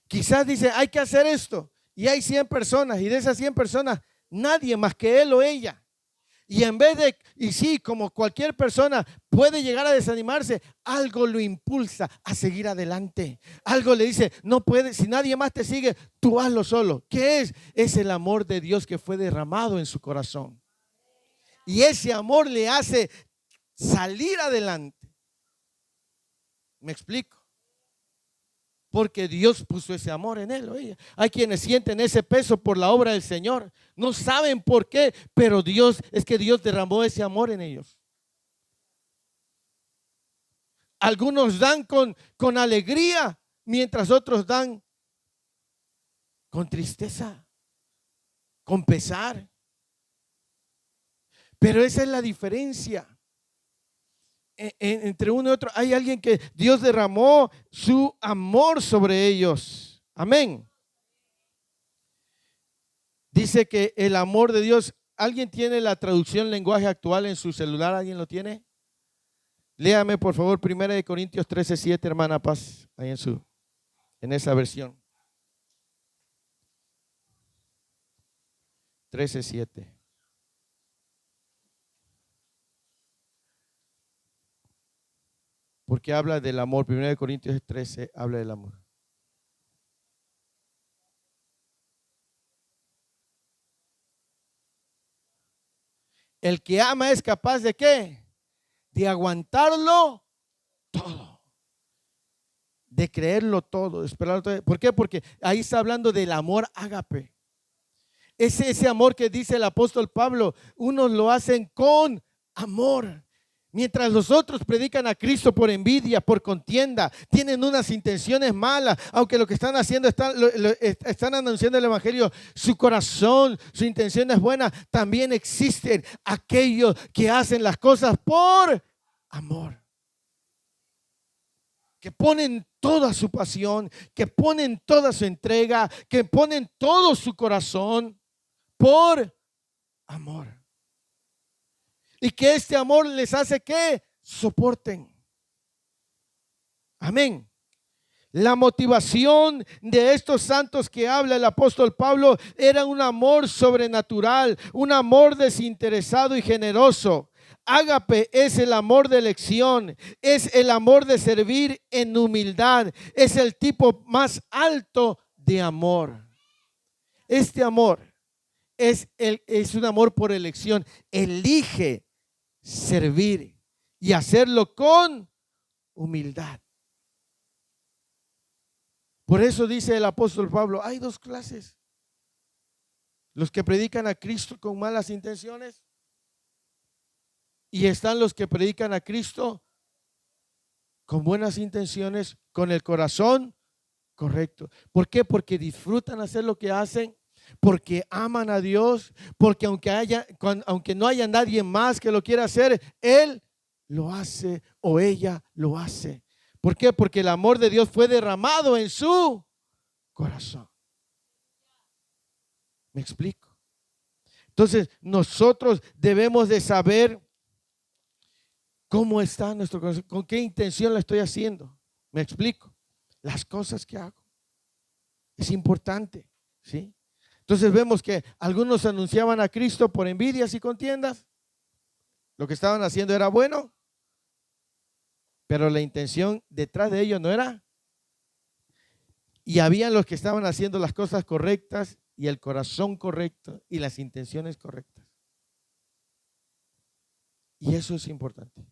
Quizás dice, hay que hacer esto. Y hay 100 personas, y de esas 100 personas, nadie más que él o ella. Y en vez de, y sí, como cualquier persona puede llegar a desanimarse, algo lo impulsa a seguir adelante. Algo le dice, no puedes, si nadie más te sigue, tú hazlo solo. ¿Qué es? Es el amor de Dios que fue derramado en su corazón. Y ese amor le hace salir adelante. ¿Me explico? Porque Dios puso ese amor en él o ella. Hay quienes sienten ese peso por la obra del Señor. No saben por qué, pero Dios, es que Dios derramó ese amor en ellos. Algunos dan con alegría, mientras otros dan con tristeza, con pesar. Pero esa es la diferencia entre uno y otro. Hay alguien que Dios derramó su amor sobre ellos. Amén. Dice que el amor de Dios. ¿Alguien tiene la traducción lenguaje actual en su celular? ¿Alguien lo tiene? Léame por favor 1 Corintios 13:7, hermana Paz, ahí en esa versión. 13:7. Porque habla del amor. 1 Corintios 13 habla del amor. El que ama es capaz ¿de qué? De aguantarlo todo. De creerlo todo, de esperarlo todo. ¿Por qué? Porque ahí está hablando del amor ágape. Ese amor que dice el apóstol Pablo, unos lo hacen con amor. Mientras los otros predican a Cristo por envidia, por contienda, tienen unas intenciones malas, aunque lo que están haciendo están anunciando el evangelio, su corazón, su intención es buena. También existen aquellos que hacen las cosas por amor, que ponen toda su pasión, que ponen toda su entrega, que ponen todo su corazón por amor. Y que este amor les hace que soporten. Amén. La motivación de estos santos que habla el apóstol Pablo era un amor sobrenatural, un amor desinteresado y generoso. Ágape es el amor de elección, es el amor de servir en humildad, es el tipo más alto de amor. Este amor es un amor por elección. Elige servir y hacerlo con humildad. Por eso dice el apóstol Pablo, hay dos clases: los que predican a Cristo con malas intenciones, y están los que predican a Cristo con buenas intenciones, con el corazón correcto. ¿Por qué? Porque disfrutan hacer lo que hacen, porque aman a Dios, porque aunque no haya nadie más que lo quiera hacer, Él lo hace o ella lo hace. ¿Por qué? Porque el amor de Dios fue derramado en su corazón. ¿Me explico? Entonces nosotros debemos de saber cómo está nuestro corazón, con qué intención lo estoy haciendo. ¿Me explico? Las cosas que hago. Es importante, ¿sí? Entonces vemos que algunos anunciaban a Cristo por envidias y contiendas. Lo que estaban haciendo era bueno, pero la intención detrás de ellos no era. Y habían los que estaban haciendo las cosas correctas y el corazón correcto y las intenciones correctas. Y eso es importante.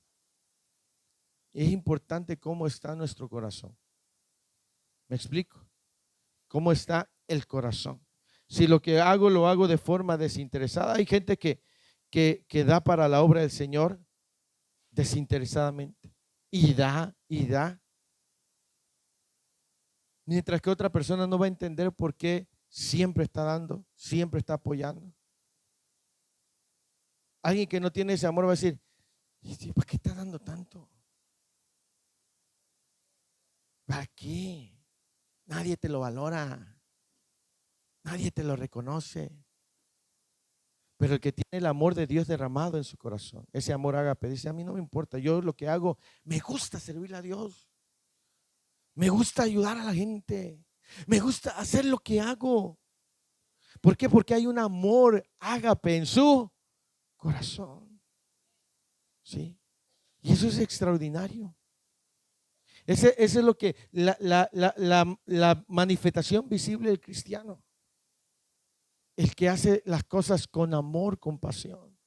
Es importante cómo está nuestro corazón. ¿Me explico? ¿Cómo está el corazón? Si lo que hago lo hago de forma desinteresada. Hay gente que da para la obra del Señor desinteresadamente. Y da, y da. Mientras que otra persona no va a entender por qué siempre está dando, siempre está apoyando. Alguien que no tiene ese amor va a decir, ¿para qué está dando tanto? ¿Para qué? nadie te lo valora, nadie te lo reconoce. Pero el que tiene el amor de Dios derramado en su corazón, ese amor ágape, dice, a mí no me importa, yo lo que hago, me gusta servirle a Dios, me gusta ayudar a la gente, me gusta hacer lo que hago. ¿Por qué? Porque hay un amor ágape en su corazón. ¿Sí? Y eso es extraordinario. Ese es lo que, la manifestación visible del cristiano. El que hace las cosas con amor, con pasión.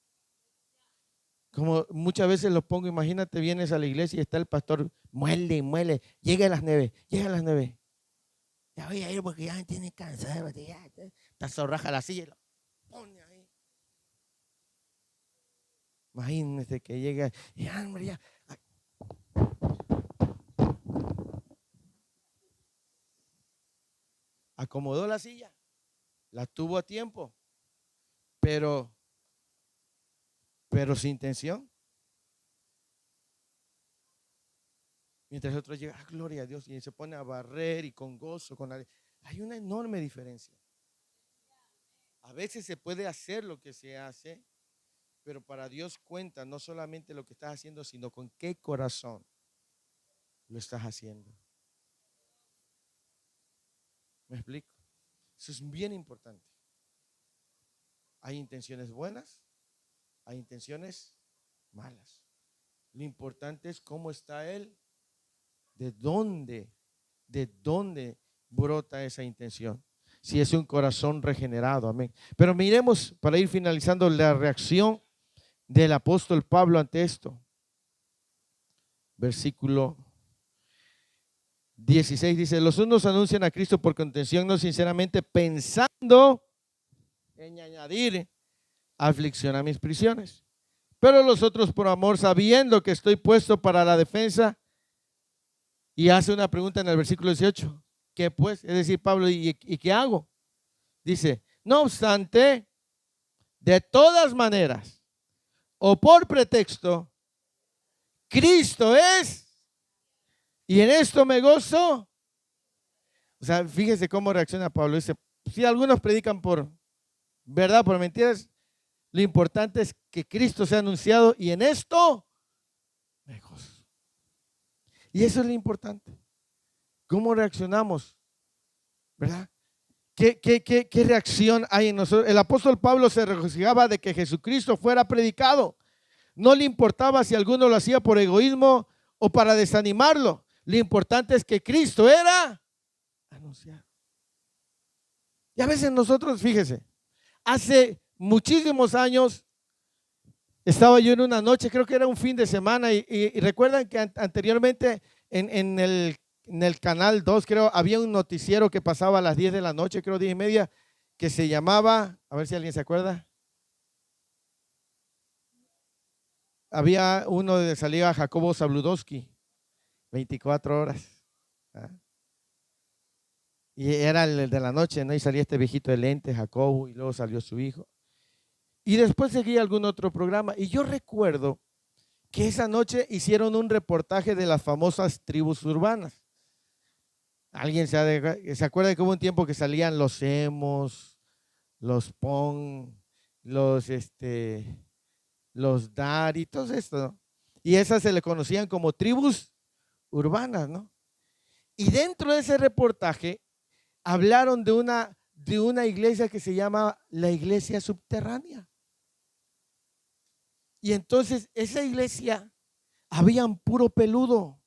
Como muchas veces lo pongo, imagínate, vienes a la iglesia y está el pastor, muele y muele, llega a las 9, llega a las 9. Ya voy a ir porque ya me tiene cansado, ya está zorraja la silla y lo pone ahí. Imagínese que llega y hombre, ya. Acomodó la silla, la tuvo a tiempo, pero sin intención. Mientras otros llegan, gloria a Dios, y se pone a barrer y con gozo, hay una enorme diferencia. A veces se puede hacer lo que se hace, pero para Dios cuenta no solamente lo que estás haciendo, sino con qué corazón lo estás haciendo. ¿Me explico? Eso es bien importante. Hay intenciones buenas, hay intenciones malas. Lo importante es cómo está él, de dónde brota esa intención. Si es un corazón regenerado, amén. Pero miremos, para ir finalizando, la reacción del apóstol Pablo ante esto. Versículo 16 dice, los unos anuncian a Cristo por contención, no sinceramente, pensando en añadir aflicción a mis prisiones. Pero los otros por amor, sabiendo que estoy puesto para la defensa. Y hace una pregunta en el versículo 18. ¿Qué pues? Es decir, Pablo, ¿y qué hago? Dice, no obstante, de todas maneras, o por pretexto, Cristo es, y en esto me gozo. O sea, fíjese cómo reacciona Pablo. Dice, si algunos predican por verdad, por mentiras, lo importante es que Cristo sea anunciado y en esto me gozo. Y eso es lo importante. ¿Cómo reaccionamos? ¿Verdad? ¿Qué reacción hay en nosotros? El apóstol Pablo se regocijaba de que Jesucristo fuera predicado. No le importaba si alguno lo hacía por egoísmo o para desanimarlo. Lo importante es que Cristo era anunciado. Y a veces nosotros, fíjese, hace muchísimos años estaba yo en una noche, creo que era un fin de semana, y recuerdan que anteriormente en el canal 2, creo, había un noticiero que pasaba a las 10 de la noche, creo 10:30, que se llamaba, a ver si alguien se acuerda. Había uno de salía Jacobo Zabludowski, 24 horas. ¿Ah? Y era el de la noche, ¿no? Y salía este viejito de lente, Jacobo, y luego salió su hijo. Y después seguía algún otro programa. Y yo recuerdo que esa noche hicieron un reportaje de las famosas tribus urbanas. ¿Alguien se acuerda de que hubo un tiempo que salían los emos, los pon, los dar y todo esto, ¿no? Y esas se le conocían como tribus urbanas, ¿no? Y dentro de ese reportaje hablaron de una iglesia que se llama la iglesia subterránea. Y entonces esa iglesia habían puro peludo,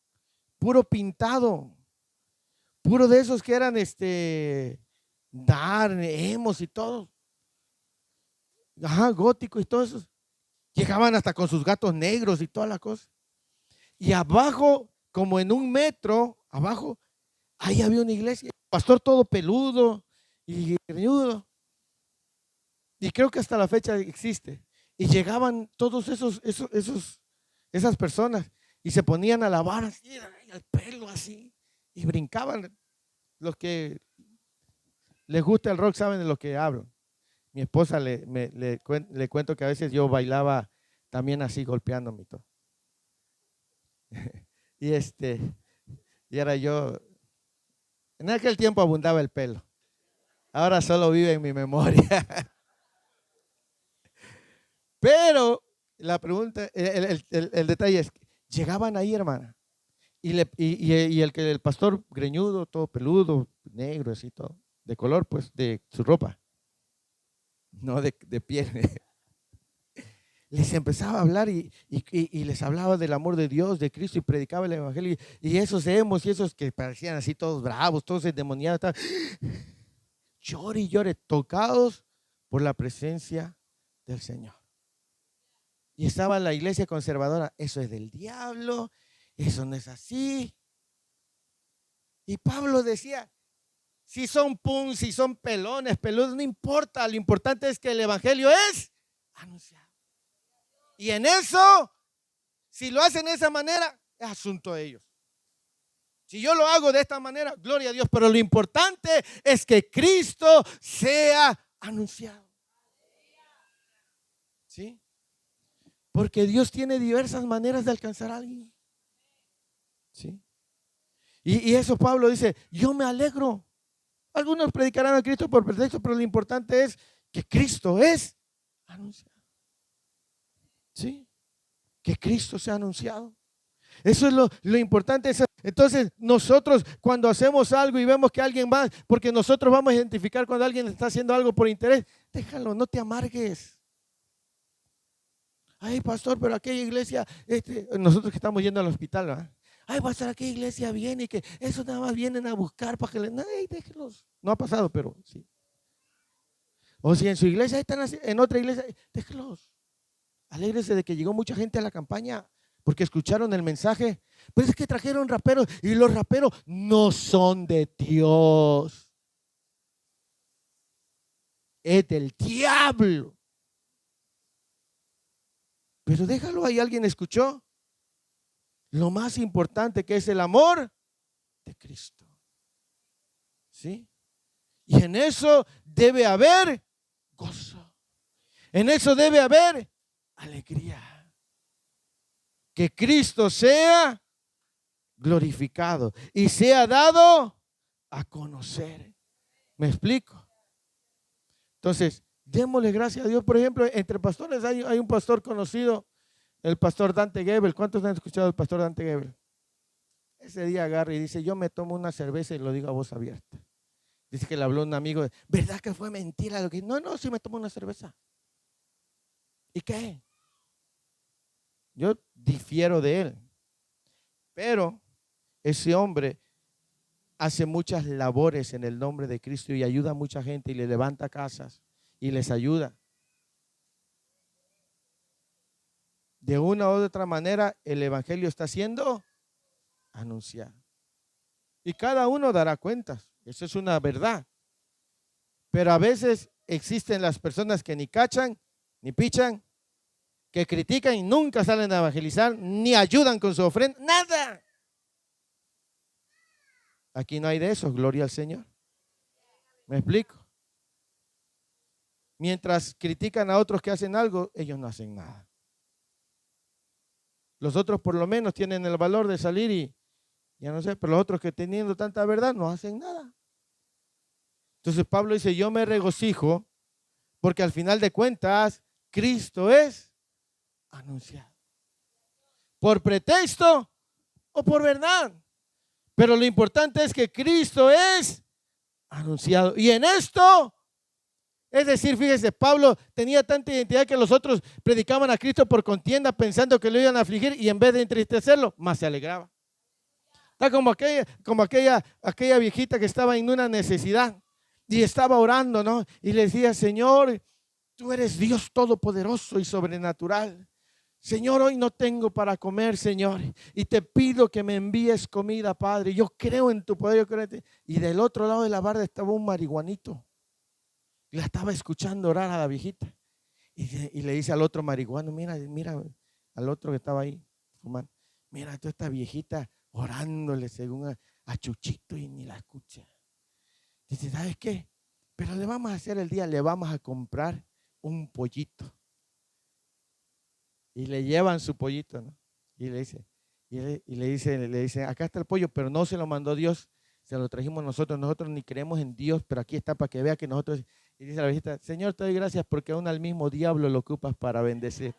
puro pintado, puro de esos que eran dar, emos y todo. Ajá, gótico y todo eso. Llegaban hasta con sus gatos negros y toda la cosa. Y abajo, como en 1 metro, abajo, ahí había una iglesia. Pastor todo peludo y greñudo. Y creo que hasta la fecha existe. Y llegaban todos esas personas y se ponían a lavar así, el pelo así, y brincaban. Los que les gusta el rock saben de lo que hablo. Mi esposa le cuento que a veces yo bailaba también así, golpeándome y todo. Y y era yo En aquel tiempo abundaba el pelo. Ahora solo vive en mi memoria. Pero la pregunta, el detalle es, llegaban ahí, hermana, y el pastor greñudo, todo peludo, negro, así todo, de color, pues, de su ropa, no de piel. Les empezaba a hablar y les hablaba del amor de Dios, de Cristo, y predicaba el evangelio. Y esos emos y esos que parecían así todos bravos, todos endemoniados, llore y llore, tocados por la presencia del Señor. Y estaba la iglesia conservadora, eso es del diablo, eso no es así. Y Pablo decía, si son si son pelones, peludos, no importa, lo importante es que el evangelio es anunciado. Y en eso, si lo hacen de esa manera, es asunto de ellos. Si yo lo hago de esta manera, gloria a Dios, pero lo importante es que Cristo sea anunciado. ¿Sí? Porque Dios tiene diversas maneras de alcanzar a alguien. ¿Sí? Y eso Pablo dice, yo me alegro. Algunos predicarán a Cristo por pretexto, pero lo importante es que Cristo es anunciado. ¿Sí? Que Cristo sea anunciado. Eso es lo importante. Entonces nosotros cuando hacemos algo y vemos que alguien va, porque nosotros vamos a identificar cuando alguien está haciendo algo por interés, déjalo, no te amargues. Ay, pastor, pero aquella iglesia, nosotros que estamos yendo al hospital, ¿verdad? Ay, pastor, aquella iglesia viene y que eso nada más vienen a buscar para que le... Ay, déjenlos. No ha pasado, pero sí. O si en su iglesia están en otra iglesia, déjenlos. Alégrese de que llegó mucha gente a la campaña porque escucharon el mensaje. Pues es que trajeron raperos y los raperos no son de Dios. Es del diablo. Pero déjalo ahí, alguien escuchó. Lo más importante que es el amor de Cristo. ¿Sí? Y en eso debe haber gozo. En eso debe haber alegría. Que Cristo sea glorificado y sea dado a conocer. ¿Me explico? Entonces, démosle gracias a Dios. Por ejemplo, entre pastores hay un pastor conocido, el pastor Dante Gebel. ¿Cuántos han escuchado al pastor Dante Gebel? Ese día agarra y dice, yo me tomo una cerveza y lo digo a voz abierta. Dice que le habló un amigo, ¿verdad que fue mentira? Lo que, no, sí me tomo una cerveza. ¿Y qué? Yo difiero de él. Pero ese hombre hace muchas labores en el nombre de Cristo y ayuda a mucha gente y le levanta casas y les ayuda. De una u otra manera, el evangelio está siendo anunciado. Y cada uno dará cuentas. Eso es una verdad. Pero a veces existen las personas que ni cachan, ni pichan, que critican y nunca salen a evangelizar, ni ayudan con su ofrenda, nada. Aquí no hay de eso, gloria al Señor. ¿Me explico? Mientras critican a otros que hacen algo, ellos no hacen nada. Los otros por lo menos tienen el valor de salir y, ya no sé, pero los otros que teniendo tanta verdad no hacen nada. Entonces Pablo dice, yo me regocijo porque al final de cuentas, Cristo es anunciado. ¿Por pretexto o por verdad? Pero lo importante es que Cristo es anunciado. Y en esto, es decir, fíjese, Pablo tenía tanta identidad que los otros predicaban a Cristo por contienda pensando que lo iban a afligir y en vez de entristecerlo, más se alegraba. Está como aquella viejita que estaba en una necesidad y estaba orando, ¿no? Y le decía, Señor, tú eres Dios todopoderoso y sobrenatural. Señor, hoy no tengo para comer, Señor, y te pido que me envíes comida, Padre. Yo creo en tu poder, yo creo en ti. Y del otro lado de la barda estaba un marihuanito. Y la estaba escuchando orar a la viejita. Y le dice al otro marihuano, mira al otro que estaba ahí fumando. Mira, toda esta viejita orándole según a Chuchito y ni la escucha. Dice, ¿sabes qué? Pero le vamos a hacer el día, le vamos a comprar un pollito. Y le llevan su pollito, ¿no? Y le dice, le dice, acá está el pollo, pero no se lo mandó Dios, Se lo trajimos nosotros. Nosotros ni creemos en Dios, pero aquí está para que vea que nosotros. Y dice la viejita, Señor, te doy gracias porque aún al mismo diablo lo ocupas para bendecir.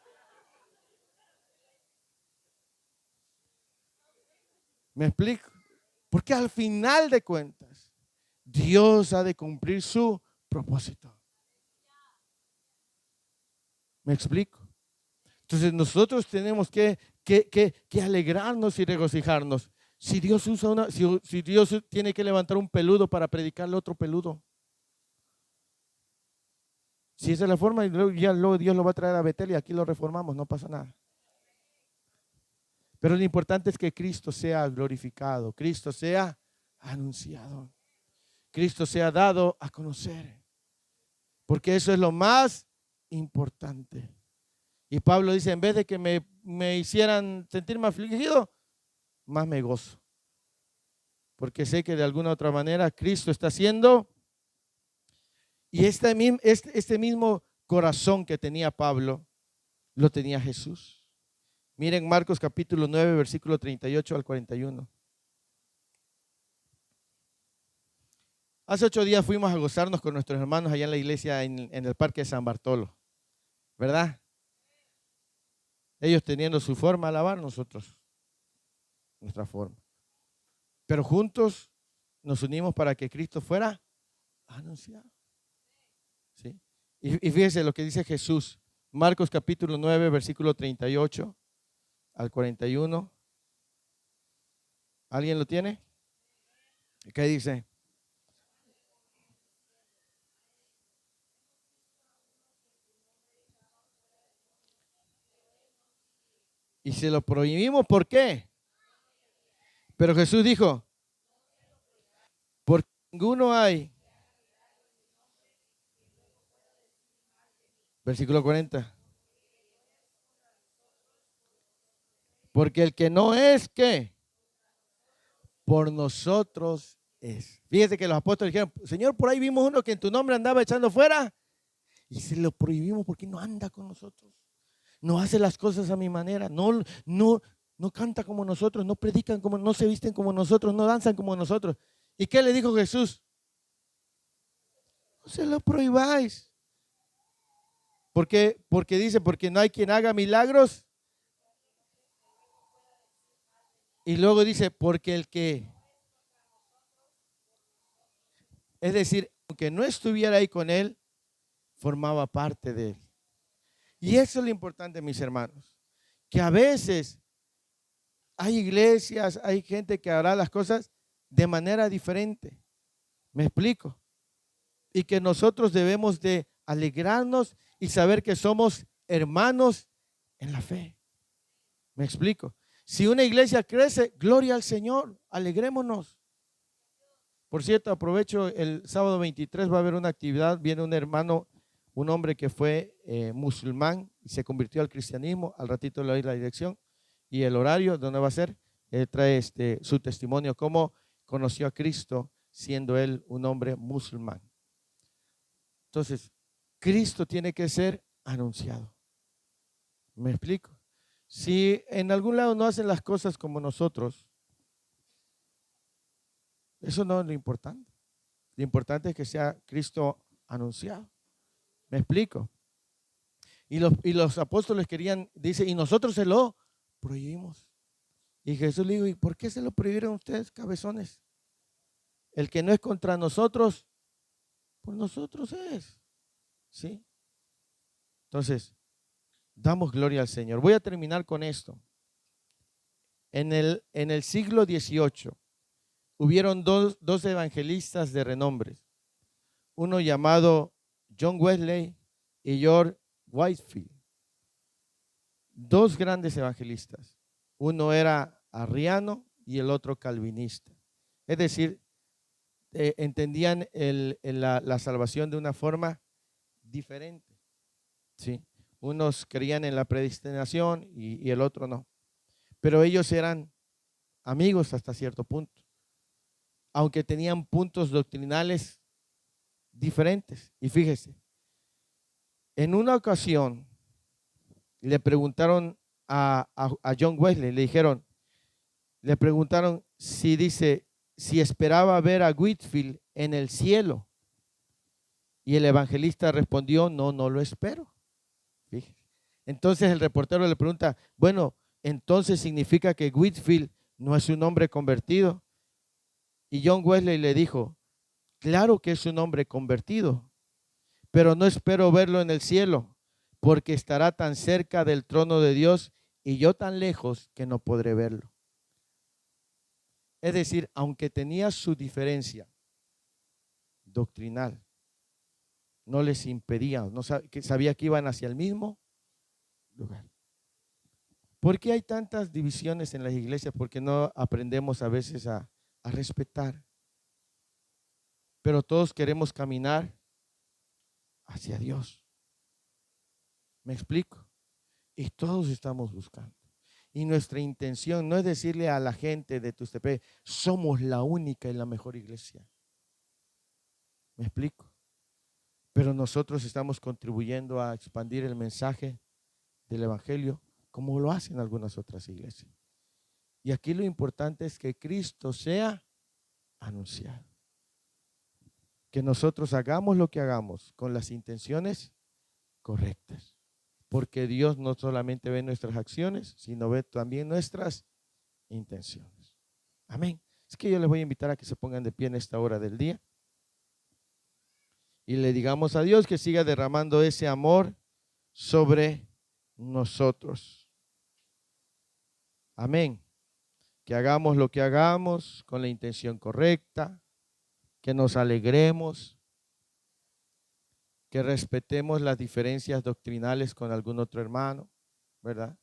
¿Me explico? Porque al final de cuentas, Dios ha de cumplir su propósito. ¿Me explico? Entonces nosotros tenemos que alegrarnos y regocijarnos. Si Dios usa si Dios tiene que levantar un peludo para predicarle a otro peludo. Si esa es la forma, ya luego Dios lo va a traer a Betel y aquí lo reformamos, no pasa nada. Pero lo importante es que Cristo sea glorificado, Cristo sea anunciado, Cristo sea dado a conocer, porque eso es lo más importante. Y Pablo dice, en vez de que me hicieran sentirme afligido, más me gozo, porque sé que de alguna u otra manera Cristo está haciendo. Y este mismo corazón que tenía Pablo, lo tenía Jesús. Miren Marcos capítulo 9, versículo 38 al 41. Hace 8 días fuimos a gozarnos con nuestros hermanos allá en la iglesia en el parque de San Bartolo, ¿verdad? Ellos teniendo su forma de alabar, nosotros nuestra forma. Pero juntos nos unimos para que Cristo fuera anunciado. ¿Sí? Y fíjese lo que dice Jesús, Marcos capítulo 9, versículo 38 al 41. ¿Alguien lo tiene? ¿Qué dice? Y se lo prohibimos, ¿por qué? Pero Jesús dijo, porque ninguno hay. Versículo 40. Porque el que no es, ¿qué? Por nosotros es. Fíjese que los apóstoles dijeron, Señor, por ahí vimos uno que en tu nombre andaba echando fuera. Y se lo prohibimos porque no anda con nosotros. No hace las cosas a mi manera. No canta como nosotros. No predican como, no se visten como nosotros. No danzan como nosotros. ¿Y qué le dijo Jesús? No se lo prohibáis. ¿Por qué? Porque dice, porque no hay quien haga milagros. Y luego dice, porque el que, es decir, aunque no estuviera ahí con él, formaba parte de él. Y eso es lo importante, mis hermanos, que a veces hay iglesias, hay gente que hará las cosas de manera diferente. ¿Me explico? Y que nosotros debemos de alegrarnos y saber que somos hermanos en la fe. ¿Me explico? Si una iglesia crece, gloria al Señor, alegrémonos. Por cierto, aprovecho, el sábado 23 va a haber una actividad, viene un hermano, un hombre que fue musulmán y se convirtió al cristianismo, al ratito le doy la dirección y el horario donde va a ser, trae su testimonio, cómo conoció a Cristo siendo él un hombre musulmán. Entonces, Cristo tiene que ser anunciado. ¿Me explico? Si en algún lado no hacen las cosas como nosotros, eso no es lo importante. Lo importante es que sea Cristo anunciado. ¿Me explico? Y los apóstoles querían, dice, y nosotros se lo prohibimos. Y Jesús le dijo, ¿y por qué se lo prohibieron ustedes, cabezones? El que no es contra nosotros, por nosotros es. ¿Sí? Entonces, damos gloria al Señor. Voy a terminar con esto. En el siglo XVIII hubieron dos evangelistas de renombre. Uno llamado John Wesley y George Whitefield. Dos grandes evangelistas. Uno era arriano y el otro calvinista. Es decir, entendían la salvación de una forma diferente. ¿Sí? Unos creían en la predestinación y el otro no. Pero ellos eran amigos hasta cierto punto, aunque tenían puntos doctrinales diferentes. Y fíjese, en una ocasión le preguntaron a John Wesley, le preguntaron si dice, si esperaba ver a Whitfield en el cielo. Y el evangelista respondió, no, no lo espero. Fíjese. Entonces el reportero le pregunta, bueno, entonces significa que Whitfield no es un hombre convertido. Y John Wesley le dijo, claro que es un hombre convertido, pero no espero verlo en el cielo, porque estará tan cerca del trono de Dios y yo tan lejos que no podré verlo. Es decir, aunque tenía su diferencia doctrinal, no les impedía, no sabía que iban hacia el mismo lugar. ¿Por qué hay tantas divisiones en las iglesias? Porque no aprendemos a veces a respetar. Pero todos queremos caminar hacia Dios. ¿Me explico? Y todos estamos buscando. Y nuestra intención no es decirle a la gente de Tuxtepec, somos la única y la mejor iglesia. ¿Me explico? Pero nosotros estamos contribuyendo a expandir el mensaje del evangelio como lo hacen algunas otras iglesias. Y aquí lo importante es que Cristo sea anunciado. Que nosotros hagamos lo que hagamos con las intenciones correctas. Porque Dios no solamente ve nuestras acciones, sino ve también nuestras intenciones. Amén. Es que yo les voy a invitar a que se pongan de pie en esta hora del día y le digamos a Dios que siga derramando ese amor sobre nosotros. Amén. Que hagamos lo que hagamos con la intención correcta, que nos alegremos, que respetemos las diferencias doctrinales con algún otro hermano, ¿verdad?